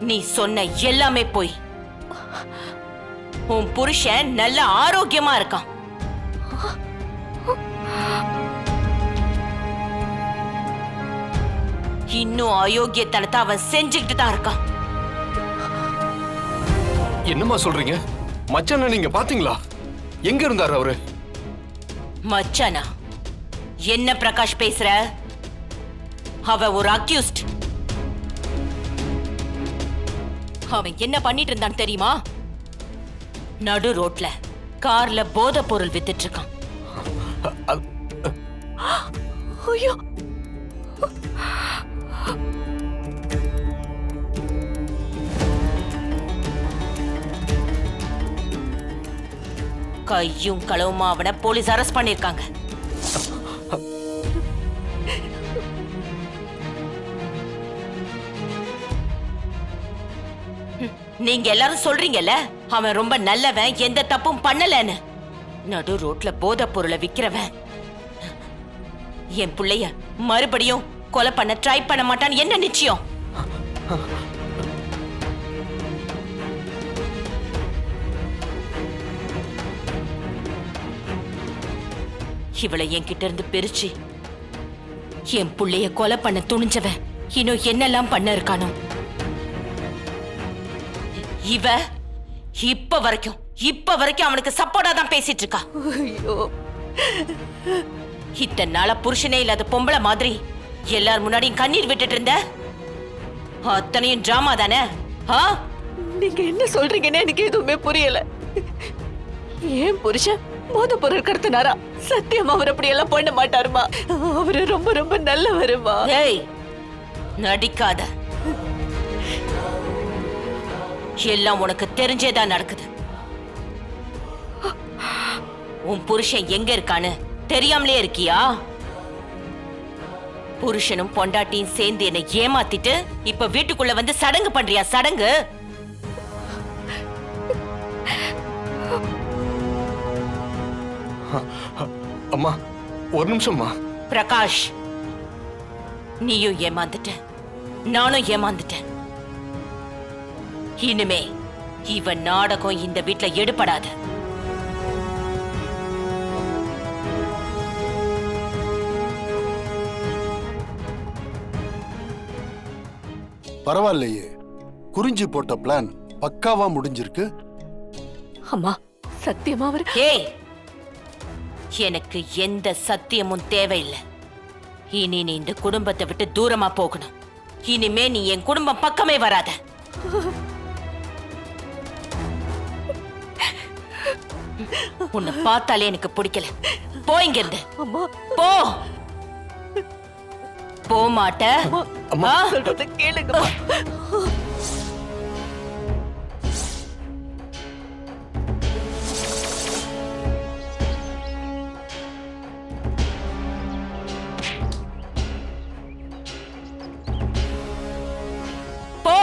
நீ சொன்ன எல்லாமே போய். உன் புருஷன் நல்ல ஆரோக்கியமா இருக்கான். இன்னும் அயோக்கியத்தனத்தை அவன் செஞ்சுக்கிட்டு தான் இருக்கான். என்னம்மா சொல்றீங்க? மச்சான நீங்க பாத்தீங்களா? எங்க இருந்தாரு அவரு? மச்சானா? என்ன பிரகாஷ் பேசுற? அவ ஒரு அக்யூஸ்ட். அவன் என்ன பண்ணிட்டு இருந்தான் தெரியுமா? நடு ரோட்ல கார்ல போதை பொருள் வித்துட்டு இருக்கான். ஐயோ, கையும் களவுமா அவனை போலீஸ் அரெஸ்ட் பண்ணிருக்காங்க. நீங்க எல்லாரும் சொல்றீங்கல்ல அவன் ரொம்ப நல்லவன், எந்த தப்பும் பண்ணலன்னு. நடு ரோட்ல போதை பொருளை விக்கிறவன் என் பிள்ளைய மறுபடியும் கொலை பண்ண ட்ரை பண்ண மாட்டான்னு என்ன நிச்சயம்? இவளை என்கிட்ட இருந்து பிரிச்சு என் புள்ளைய கொலை பண்ண துணிஞ்சவன் இன்னும் என்னெல்லாம் பண்ண இருக்கானோ. இவ இப்ப வரைக்கும் அவனுக்கு சப்போர்ட்டா தான் பேசிட்டு இருக்கா. ஐயோ, இத்தனை நாளா புருஷனே இல்லாத பொம்பளை மாதிரி எல்லார் முன்னாடியும் கண்ணீர் விட்டுட்டு இருந்த. அத்தனையும் டிராமா தானே? நீங்க என்ன சொல்றீங்கன்னு எனக்கு எதுவுமே புரியல. ஏன் புருஷன் போதை பொருள் கடத்தினாரா? சத்தியமா அவர் அப்படி எல்லாம் பண்ண மாட்டாருமா. அவரு ரொம்ப ரொம்ப நல்லவருமா. ஏய், நடிக்காத. எல்லாம் உனக்கு தெரிஞ்சேதான் நடக்குது. உன் புருஷன் எங்க இருக்கான்னு தெரியாமலே இருக்கியா? புருஷனும் பொண்டாட்டியும் சேர்ந்து என்னை ஏமாத்திட்டு இப்ப வீட்டுக்குள்ள வந்து சடங்கு பண்றியா? சடங்கு? அம்மா ஒரு நிமிஷம்மா. பிரகாஷ், நீயும் ஏமாந்துட்ட, நானும் ஏமாந்துட்டேன். இனிமே இவன் நாடகம் இந்த வீட்ல எடுபடாது. பரவாயில்லையே, குறிஞ்சி போட்ட பிளான் பக்காவா முடிஞ்சிருக்கு. அம்மா, சத்தியமா அவர். ஏய், எனக்கு எந்த சத்தியமும் தேவையில்லை. இனி நீ இந்த குடும்பத்தை விட்டு தூரமா போகணும். இனிமே நீ என் குடும்பம் பக்கமே வராத. உன்னை பார்த்தாலே எனக்கு பிடிக்கல. போ இங்க இருந்து. அம்மா, போ. போ மாட்ட? அம்மா சொல்றத கேளுங்க. போ.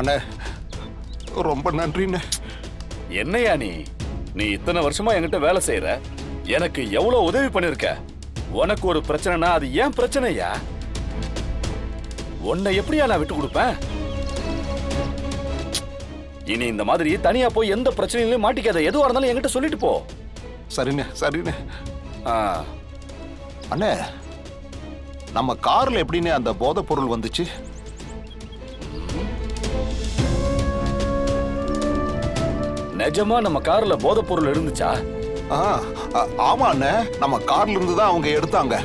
அண்ணே, ரொம்ப நன்றிண்ணே. என்னையா நீ இத்தனை வருஷமா என்கிட்ட வேலை செய்யற, எனக்கு எவ்வளவு உதவி பண்ணிருக்க. உனக்கு ஒரு பிரச்சனைனா அது ஏன் பிரச்சனையா? உன்னை எப்படியா நான் விட்டு கொடுப்பேன்? இனி இந்த மாதிரி தனியா போய் எந்த பிரச்சனையிலும் மாட்டிக்காத. எதுவா இருந்தாலும் என்கிட்ட சொல்லிட்டு போ. சரிண்ணே, சரிண்ணே. ஆ, அண்ணே, நம்ம கார்ல எப்படின்னு அந்த போதைப் பொருள் வந்துச்சு? நிஜமா நம்ம கார்ல போதைப் பொருள் இருந்துச்சா? ஆமா அண்ணே, நம்ம கார்ல இருந்து தான் அவங்க எடுத்தாங்க.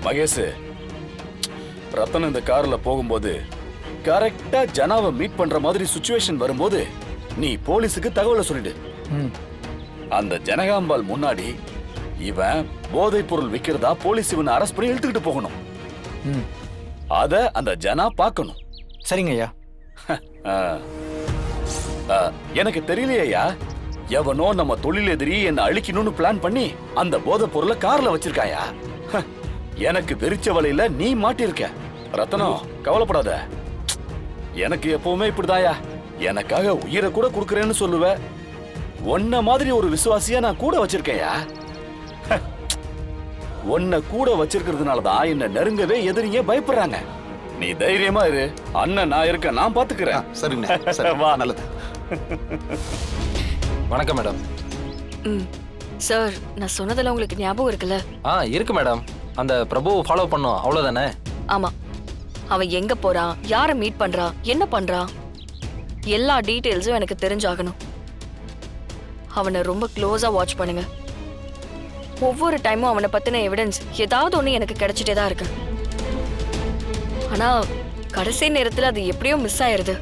மகேஷ், ரத்தன் இந்த கார்ல போகும்போது கரெக்டா ஜனாவை மீட் பண்ற மாதிரி சிச்சுவேஷன் வரும்போது நீ போலீஸுக்கு தகவலை சொல்லிடு. அந்த ஜனகாம்பாள் முன்னாடி இவன் போதைப் பொருள் விக்கிறதா போலீஸ் இவனை அரெஸ்ட் பண்ணி இழுத்துக்கிட்டு போகணும். அத அந்த ஜனா பார்க்கணும். சரிங்க ஐயா. ஆ. ஆ, எனக்கு தெரியலையா, எவனோ நம்ம தொழிலெதிரி என்ன அழிக்கணும்னு பிளான் பண்ணி அந்த போதைப் பொருளை கார்ல வச்சிருக்காயா? எனக்கு வெறிச்ச வலையில நீ மாட்டிருக்க. ரத்னம், கவலைப்படாத. எனக்கு எப்பவுமே இப்படிதாயா, எனக்காக உயிரை கூட கொடுக்கறேன்னு சொல்லுவ. உன்ன மாதிரி ஒரு விசுவாசியா நான் கூட வச்சிருக்கையா? உன்னை கூட வச்சிருக்கிறதுனாலதான் என்ன நெருங்கவே எதிரிங்க பயப்படுறாங்க. நீ தைரியமா இரு, அண்ணன் நான் இருக்கேன், நான் பாத்துக்கிறேன். சரிண்ணே, சரி, வா. நல்லது. வணக்கம் மேடம். ம் சார், நான் சொன்னதெல்லாம் உங்களுக்கு ஞாபகம் இருக்குல்ல? இருக்கு மேடம். அந்த பிரபுவை ஃபாலோ பண்ணோம், அவ்வளவுதானே? ஆமா. அவன் எங்க போறான், யாரை மீட் பண்றான், என்ன பண்றான், எல்லா டீடைல்ஸும் எனக்கு தெரிஞ்சாகணும். அவனை ரொம்ப க்ளோஸா வாட்ச் பண்ணுங்க. ஒவ்வொரு டைமும் அவனை பத்தின எவிடன்ஸ் ஏதாவது ஒண்ணு எனக்கு கிடைச்சிட்டே தான் இருக்கு. ஆனா கடைசி நேரத்துல அது எப்படியோ மிஸ் ஆயிருது.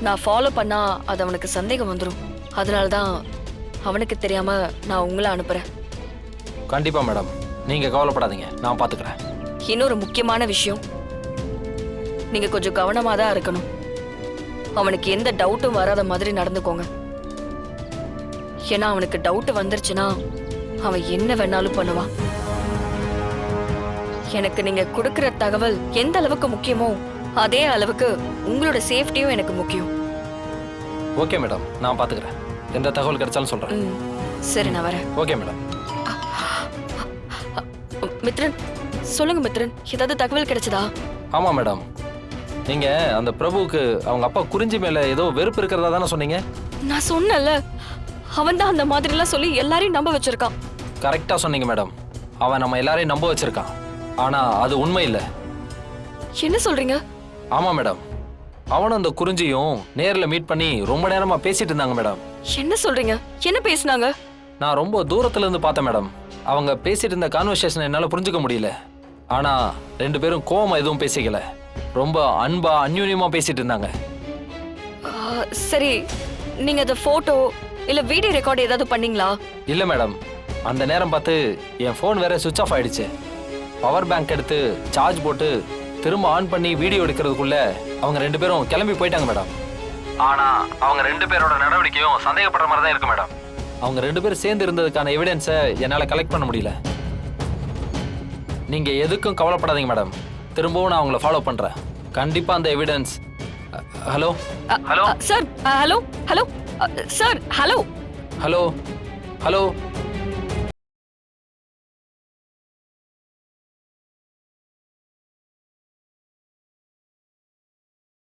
நான் ஃபாலோ பண்ணா அது அவனுக்கு சந்தேகம் வந்துடும். அதனாலதான் அவனுக்கு தெரியாம நான் உங்களை அனுப்புறேன். கண்டிப்பா மேடம், நீங்க கவலைப்படாதீங்க, நான் பாத்துக்கிறேன். இன்னொரு முக்கியமான விஷயம், நீங்க கொஞ்சம் கவனமா தான் இருக்கணும். அவனுக்கு எந்த டவுட்டும் வராத மாதிரி நடந்துக்கோங்க. ஏன்னா அவனுக்கு டவுட் வந்துருச்சுன்னா அவன் என்ன வேணாலும் பண்ணுவான். எனக்கு நீங்க கொடுக்கிற தகவல் எந்த அளவுக்கு முக்கியமோ அதே அளவுக்கு உங்களோட சேஃப்டியும் எனக்கு முக்கியம். ஓகே மேடம், நான் பாத்துக்கிறேன். எந்த தகவல் கிடைச்சாலும் சொல்றேன். ம், சரி, நான் வரேன். Okay madam. மித்ரன், சொல்லுங்க மித்ரன், ஏதாவது தகவல் கிடைச்சதா? ஆமா மேடம், நீங்க அந்த பிரபுவுக்கு அவங்க அப்பா குறிஞ்சி மேல ஏதோ வெறுப்பு இருக்கிறதா தானே சொன்னீங்க? நான் சொன்னல, அவன் தான் அந்த மாதிரி எல்லாம் சொல்லி எல்லாரையும் நம்ப வச்சிருக்கான். கரெக்டா சொன்னீங்க மேடம். அவன் நம்ம எல்லாரையும் நம்ப வச்சிருக்கான். ஆனா அது உண்மை இல்ல. என்ன சொல்றீங்க? ஆமா மேடம், அவனும் அந்த குறிஞ்சியும் நேர்ல மீட் பண்ணி ரொம்ப நேரமா பேசிட்டு இருந்தாங்க மேடம். என்ன சொல்றீங்க? என்ன பேசினாங்க? நான் ரொம்ப தூரத்துல இருந்து பார்த்தேன் மேடம். அவங்க பேசிட்டு இருந்த கான்வர்சேஷன் என்னால புரிஞ்சுக்க முடியல. ஆனா ரெண்டு பேரும் கோவமா எதுவும் பேசிக்கல, ரொம்ப அன்பா அந்யூன்யமா பேசிட்டு இருந்தாங்க. சரி, நீங்க அந்த போட்டோ இல்ல வீடியோ ரெக்கார்ட் ஏதாவது பண்ணீங்களா? இல்ல மேடம், அந்த நேரம் பார்த்து என் ஃபோன் வேற சுவிட்ச் ஆஃப் ஆயிடுச்சு. பவர் பேங்க் எடுத்து சார்ஜ் போட்டு திரும்ப ஆன் பண்ணி வீடியோ எடுக்கிறதுக்குள்ள அவங்க ரெண்டு பேரும் கிளம்பி போயிட்டாங்க மேடம். ஆனா அவங்க ரெண்டு பேரோட நடவடிக்கையும் சந்தேகப்படுற மாதிரி தான் இருக்கு மேடம். அவங்க ரெண்டு பேரும் சேர்ந்து இருந்ததுக்கான எவிடன்ஸை என்னால கலெக்ட் பண்ண முடியல. நீங்க எதுக்கும் கவலைப்படாதீங்க மேடம், திரும்பவும் நான் அவங்கள ஃபாலோ பண்றேன். கண்டிப்பா அந்த evidence. Hello sir, hello hello sir, hello hello hello